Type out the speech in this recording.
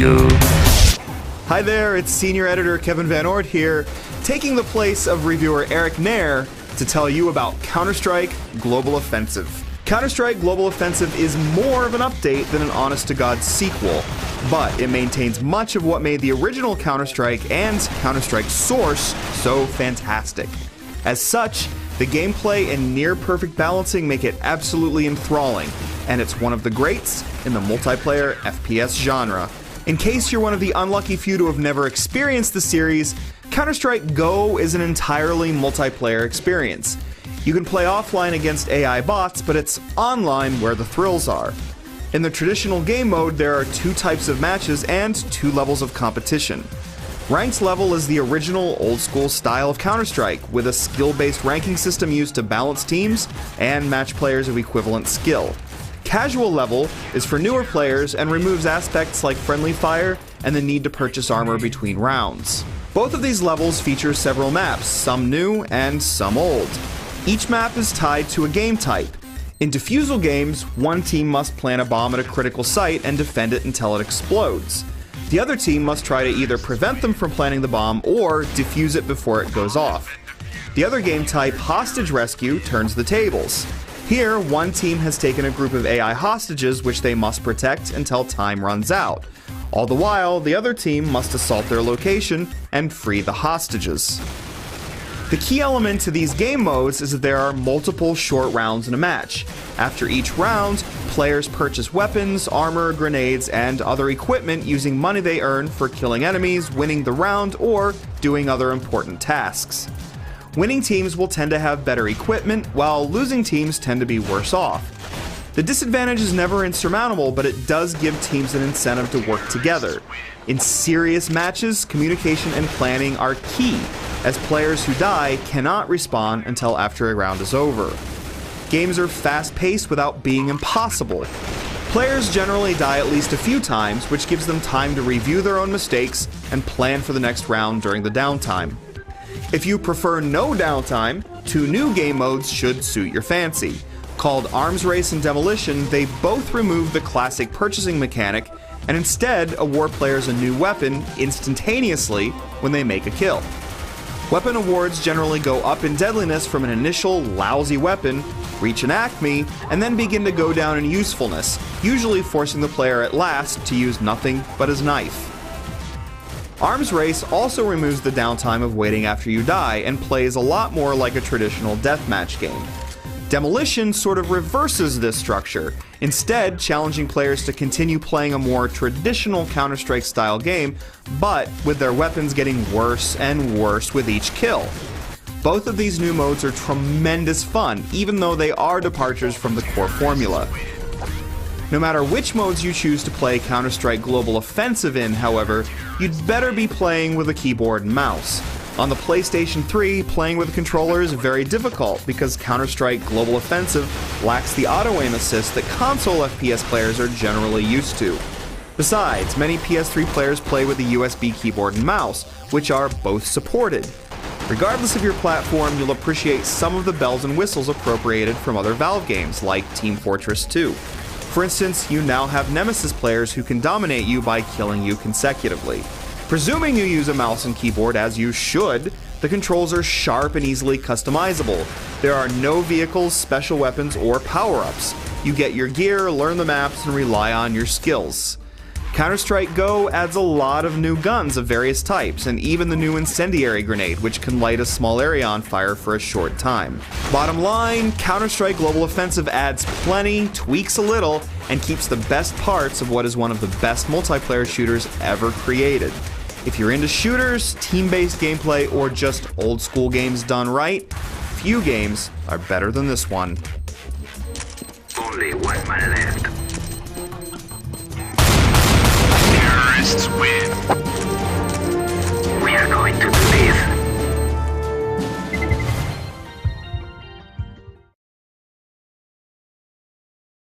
you. Hi there, it's Senior Editor Kevin Van Ort here, taking the place of reviewer Eric Nair to tell you about Counter-Strike Global Offensive. Counter-Strike Global Offensive is more of an update than an honest-to-God sequel, but it maintains much of what made the original Counter-Strike and Counter-Strike Source so fantastic. As such, the gameplay and near-perfect balancing make it absolutely enthralling, and it's one of the greats in the multiplayer FPS genre. In case you're one of the unlucky few to have never experienced the series, Counter-Strike Go is an entirely multiplayer experience. You can play offline against AI bots, but it's online where the thrills are. In the traditional game mode, there are two types of matches and two levels of competition. Ranked level is the original old-school style of Counter-Strike, with a skill-based ranking system used to balance teams and match players of equivalent skill. Casual level is for newer players and removes aspects like friendly fire and the need to purchase armor between rounds. Both of these levels feature several maps, some new and some old. Each map is tied to a game type. In defusal games, one team must plant a bomb at a critical site and defend it until it explodes. The other team must try to either prevent them from planting the bomb or defuse it before it goes off. The other game type, hostage rescue, turns the tables. Here, one team has taken a group of AI hostages which they must protect until time runs out. All the while, the other team must assault their location and free the hostages. The key element to these game modes is that there are multiple short rounds in a match. After each round, players purchase weapons, armor, grenades, and other equipment using money they earn for killing enemies, winning the round, or doing other important tasks. Winning teams will tend to have better equipment, while losing teams tend to be worse off. The disadvantage is never insurmountable, but it does give teams an incentive to work together. In serious matches, communication and planning are key, as players who die cannot respawn until after a round is over. Games are fast-paced without being impossible. Players generally die at least a few times, which gives them time to review their own mistakes and plan for the next round during the downtime. If you prefer no downtime, two new game modes should suit your fancy. Called Arms Race and Demolition, they both remove the classic purchasing mechanic and instead award players a new weapon instantaneously when they make a kill. Weapon awards generally go up in deadliness from an initial lousy weapon, reach an acme, and then begin to go down in usefulness, usually forcing the player at last to use nothing but his knife. Arms Race also removes the downtime of waiting after you die and plays a lot more like a traditional deathmatch game. Demolition sort of reverses this structure, instead challenging players to continue playing a more traditional Counter-Strike style game, but with their weapons getting worse and worse with each kill. Both of these new modes are tremendous fun, even though they are departures from the core formula. No matter which modes you choose to play Counter-Strike Global Offensive in, however, you'd better be playing with a keyboard and mouse. On the PlayStation 3, playing with a controller is very difficult because Counter-Strike Global Offensive lacks the auto-aim assist that console FPS players are generally used to. Besides, many PS3 players play with a USB keyboard and mouse, which are both supported. Regardless of your platform, you'll appreciate some of the bells and whistles appropriated from other Valve games like Team Fortress 2. For instance, you now have Nemesis players who can dominate you by killing you consecutively. Presuming you use a mouse and keyboard as you should, the controls are sharp and easily customizable. There are no vehicles, special weapons, or power-ups. You get your gear, learn the maps, and rely on your skills. Counter-Strike Go adds a lot of new guns of various types, and even the new incendiary grenade, which can light a small area on fire for a short time. Bottom line, Counter-Strike Global Offensive adds plenty, tweaks a little, and keeps the best parts of what is one of the best multiplayer shooters ever created. If you're into shooters, team-based gameplay, or just old-school games done right, few games are better than this one. Only one man left.